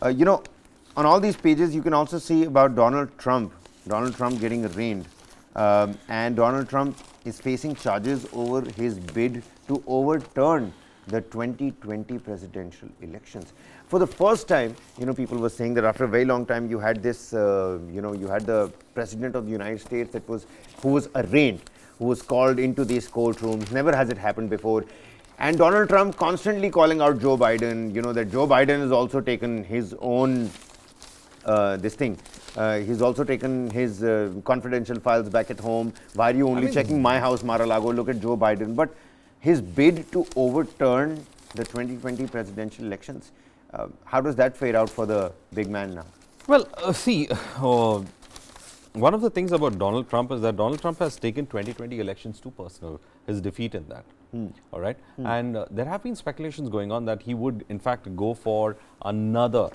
You know, on all these pages, you can also see about Donald Trump getting arraigned. And Donald Trump is facing charges over his bid to overturn the 2020 presidential elections. For the first time, people were saying that after a very long time, you had this, you had the president of the United States who was arraigned, who was called into these courtrooms. Never has it happened before. And Donald Trump constantly calling out Joe Biden, that Joe Biden has also taken his own he's also taken his confidential files back at home. Why are you only checking my house, Mar-a-Lago? Look at Joe Biden. But his bid to overturn the 2020 presidential elections, how does that fade out for the big man now? Well, one of the things about Donald Trump is that Donald Trump has taken 2020 elections too personal, his defeat in that. All right. And there have been speculations going on that he would, in fact, go for another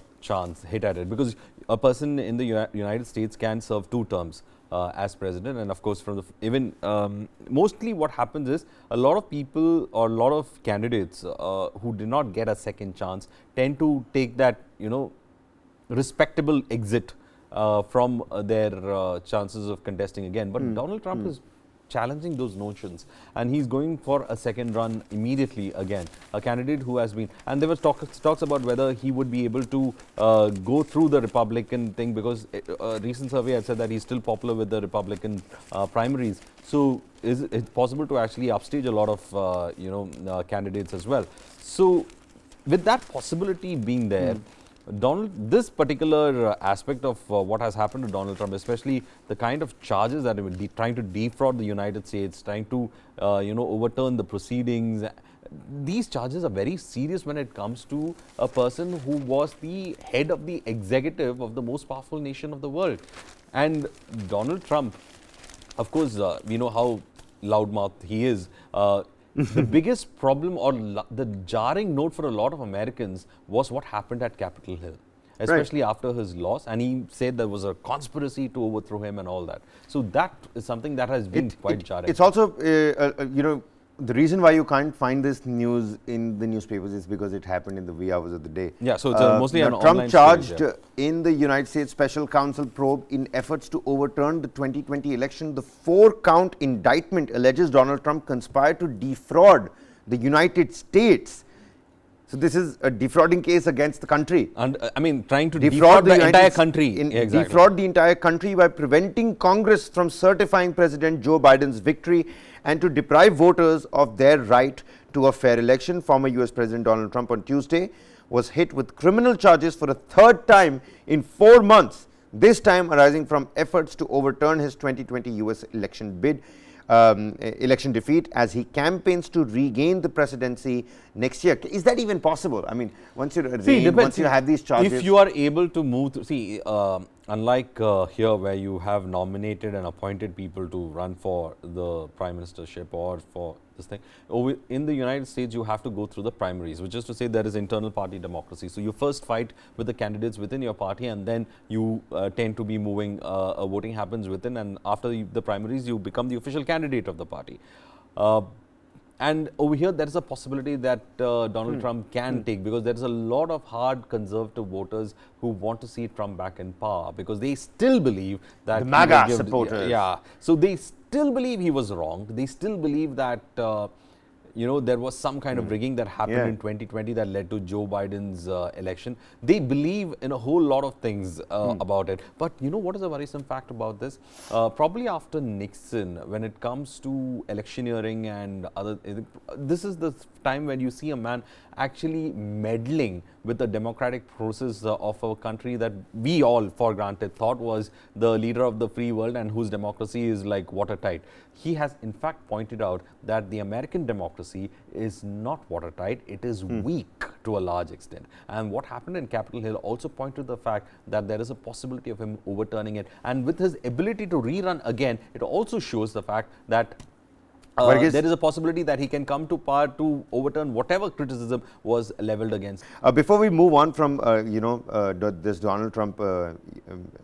hit at it, because a person in the United States can serve 2 terms as president. And of course, from the mostly what happens is a lot of people or a lot of candidates who did not get a second chance tend to take that, respectable exit from their chances of contesting again. But Donald Trump is challenging those notions, and he's going for a second run immediately again. A candidate who has been, and there was talks about whether he would be able to go through the Republican thing, because a recent survey had said that he's still popular with the Republican primaries. So is it possible to actually upstage a lot of candidates as well? So with that possibility being there, this particular aspect of what has happened to Donald Trump, especially the kind of charges that are trying to defraud the United States, trying to overturn the proceedings, these charges are very serious when it comes to a person who was the head of the executive of the most powerful nation of the world. And Donald Trump, of course, we know how loudmouthed he is. The biggest problem, or the jarring note for a lot of Americans, was what happened at Capitol Hill, especially after his loss. And he said there was a conspiracy to overthrow him and all that. So that is something that has been quite jarring. It's also, the reason why you can't find this news in the newspapers is because it happened in the wee hours of the day. Yeah, so it's mostly an Trump online charged story, in the United States Special Counsel probe in efforts to overturn the 2020 election. The 4-count indictment alleges Donald Trump conspired to defraud the United States. So this is a defrauding case against the country. And trying to defraud the entire country. Defraud the entire country by preventing Congress from certifying President Joe Biden's victory and to deprive voters of their right to a fair election. Former US President Donald Trump on Tuesday was hit with criminal charges for a 3rd time in 4 months, this time arising from efforts to overturn his 2020 US election defeat as he campaigns to regain the presidency next year. Is that even possible? Once you're arraigned, once you have these charges. If you are able to move through, unlike here where you have nominated and appointed people to run for the prime ministership or for this thing, in the United States you have to go through the primaries, which is to say there is internal party democracy. So you first fight with the candidates within your party, and then you tend to be moving, voting happens within, and after the primaries you become the official candidate of the party. And over here, there is a possibility that Donald Trump can take, because there is a lot of hard conservative voters who want to see Trump back in power, because they still believe that the MAGA supporters. Yeah, so they still believe he was wrong. They still believe that there was some kind of rigging that happened in 2020 that led to Joe Biden's election. They believe in a whole lot of things about it. But what is a worrisome fact about this? Probably after Nixon, when it comes to electioneering and other, this is the time when you see a man actually meddling with the democratic process of a country that we all, for granted, thought was the leader of the free world and whose democracy is like watertight. He has in fact pointed out that the American democracy is not watertight, it is weak to a large extent. And what happened in Capitol Hill also pointed to the fact that there is a possibility of him overturning it. And with his ability to rerun again, it also shows the fact that there is a possibility that he can come to power to overturn whatever criticism was leveled against. Before we move on from this Donald Trump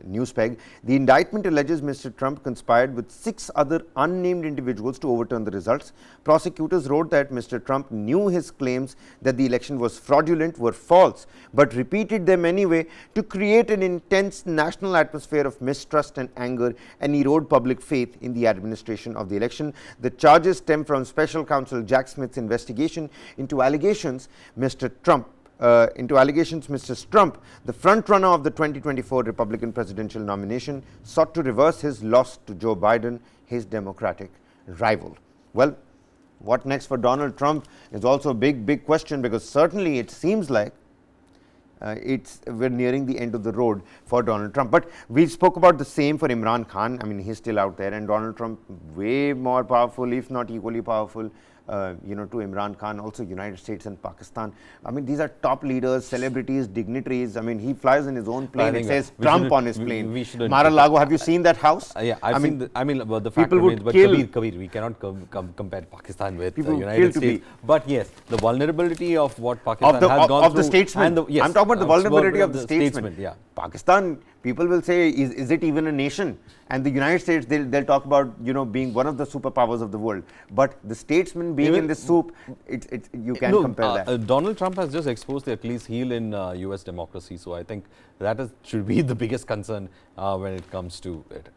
news peg, the indictment alleges Mr. Trump conspired with 6 other unnamed individuals to overturn the results. Prosecutors wrote that Mr. Trump knew his claims that the election was fraudulent were false, but repeated them anyway to create an intense national atmosphere of mistrust and anger and erode public faith in the administration of the election. The charges stem from Special Counsel Jack Smith's investigation into allegations Mr. Trump, the front-runner of the 2024 Republican presidential nomination, sought to reverse his loss to Joe Biden, his Democratic rival. Well, what next for Donald Trump is also a big question, because certainly it seems like we're nearing the end of the road for Donald Trump. But we spoke about the same for Imran Khan. I mean, he's still out there, and Donald Trump way more powerful, if not equally powerful, to Imran Khan, also United States and Pakistan. I mean, these are top leaders, celebrities, dignitaries. I mean, he flies in his own plane. It says Trump on his plane. Mar-a-Lago, have you seen that house? Yeah, I've seen well, the fact remains, but Kabir, we cannot compare Pakistan with the United States. But yes, the vulnerability of what Pakistan has gone through. Of the statesmen. Yes, I'm talking about the vulnerability of the statesmen. Yeah. Pakistan, people will say, is it even a nation? And the United States, they'll talk about, being one of the superpowers of the world. But the statesmen being in the soup, you can't compare that. Donald Trump has just exposed the Achilles heel in US democracy. So I think that should be the biggest concern when it comes to it.